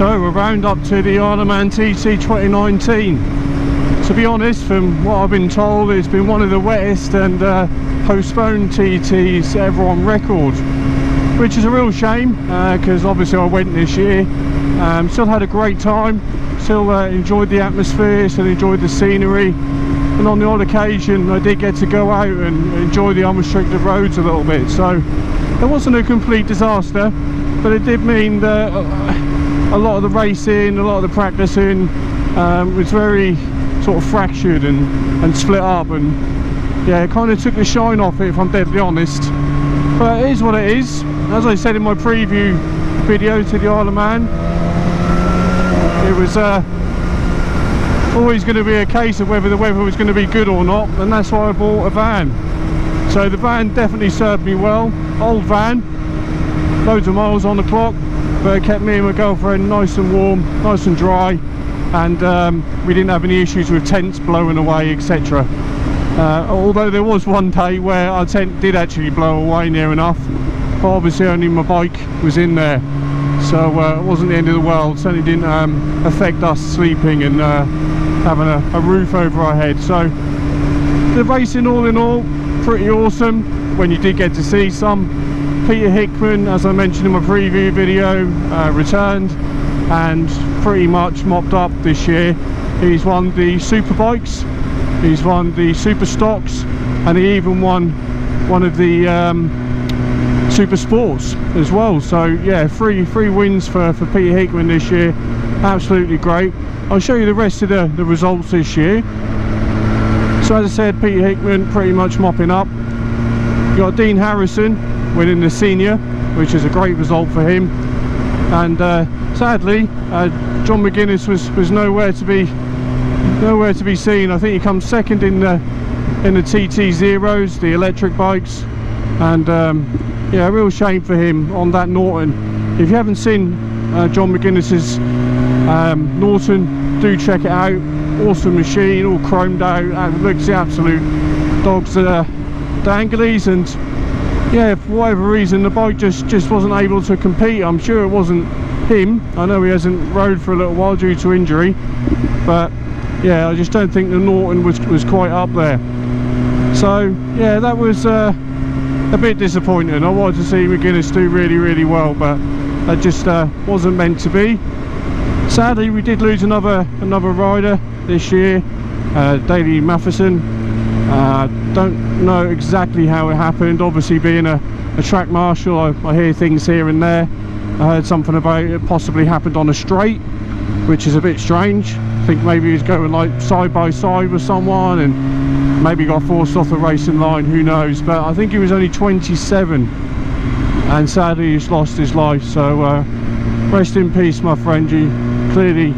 So we're round up to the Isle of Man TT 2019. To be honest, from what I've been told, it's been one of the wettest and postponed TTs ever on record, which is a real shame because obviously I went this year. Still had a great time, still enjoyed the atmosphere, still enjoyed the scenery, and on the odd occasion I did get to go out and enjoy the unrestricted roads a little bit. So it wasn't a complete disaster, but it did mean that a lot of the racing, a lot of the practicing was very sort of fractured and split up, and yeah, it kind of took the shine off it, if I'm deadly honest. But it is what it is. As I said in my preview video to the Isle of Man, it was always going to be a case of whether the weather was going to be good or not, and that's why I bought a van. So the van definitely served me well. Old van, loads of miles on the clock, but it kept me and my girlfriend nice and warm, nice and dry, and we didn't have any issues with tents blowing away, etc. Although there was one day where our tent did actually blow away near enough, but obviously only my bike was in there, so it wasn't the end of the world. Certainly didn't affect us sleeping and having a roof over our head. So the racing, all in all, pretty awesome when you did get to see some. Peter Hickman, as I mentioned in my preview video, returned and pretty much mopped up this year. He's won the Superbikes, he's won the Super Stocks, and he even won one of the Super Sports as well. So yeah, three wins for Peter Hickman this year. Absolutely great. I'll show you the rest of the results this year. So as I said, Peter Hickman pretty much mopping up. You got Dean Harrison winning the senior, which is a great result for him, and sadly John McGuinness was nowhere to be seen. I think he comes second in the TT Zeros, the electric bikes, and yeah, a real shame for him on that Norton. If you haven't seen John McGuinness's Norton, do check it out. Awesome machine, all chromed out, looks the absolute dogs danglies, and yeah, for whatever reason the bike just wasn't able to compete. I'm sure it wasn't him. I know he hasn't rode for a little while due to injury, but yeah, I just don't think the Norton was quite up there. So yeah, that was a bit disappointing. I wanted to see McGuinness do really well, but that just wasn't meant to be. Sadly, we did lose another rider this year, Daley Matheson. Don't know exactly how it happened. Obviously, being a track marshal, I hear things here and there. I heard something about it possibly happened on a straight, which is a bit strange. I think maybe he was going like side by side with someone and maybe got forced off the racing line, who knows. But I think he was only 27 and sadly he's lost his life. So rest in peace, my friend. You clearly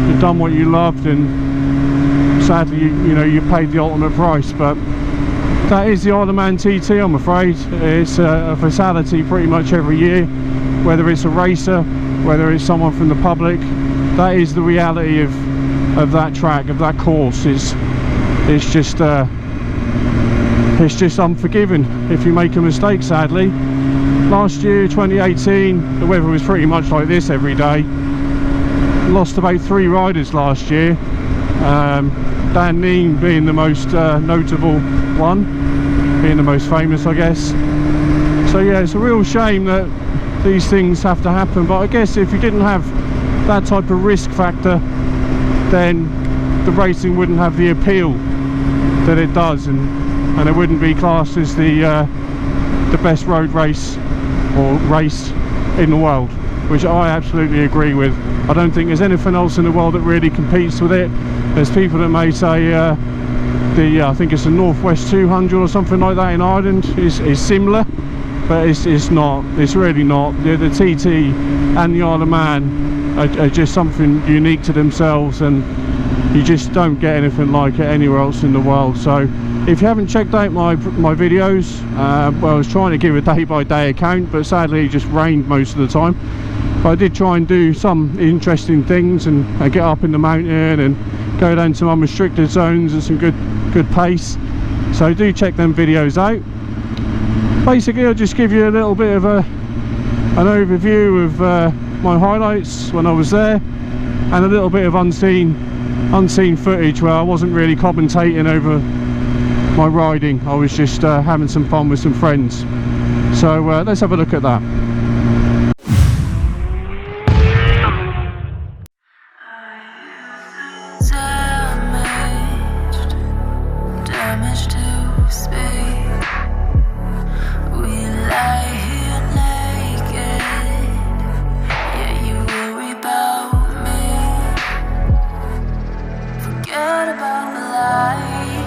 you've done what you loved, and sadly you paid the ultimate price. But that is the Isle of Man TT, I'm afraid. It's a fatality pretty much every year, whether it's a racer, whether it's someone from the public. That is the reality of that track, of that course. It's just unforgiving if you make a mistake, sadly. Last year, 2018, the weather was pretty much like this every day. Lost about 3 riders last year, Dan Neen being the most notable one, being the most famous, I guess. So yeah, it's a real shame that these things have to happen, but I guess if you didn't have that type of risk factor, then the racing wouldn't have the appeal that it does, and it wouldn't be classed as the best road race or race in the world, which I absolutely agree with. I don't think there's anything else in the world that really competes with it. There's people that may say I think it's the Northwest 200 or something like that in Ireland is similar, but it's not. It's really not. The TT and the Isle of Man are just something unique to themselves, and you just don't get anything like it anywhere else in the world. So if you haven't checked out my videos, well, I was trying to give a day-by-day account, but sadly it just rained most of the time. But I did try and do some interesting things and get up in the mountain and go down some unrestricted zones and some good pace. So do check them videos out. Basically, I'll just give you a little bit of an overview of my highlights when I was there, and a little bit of unseen footage where I wasn't really commentating over my riding. I was just having some fun with some friends. So let's have a look at that. Damaged to speak. We lie here naked. Yeah, you worry about me. Forget about the lies.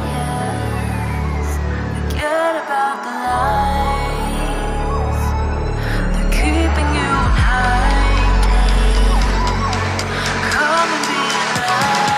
Forget about the lies. They're keeping you in hiding. Come and be alive.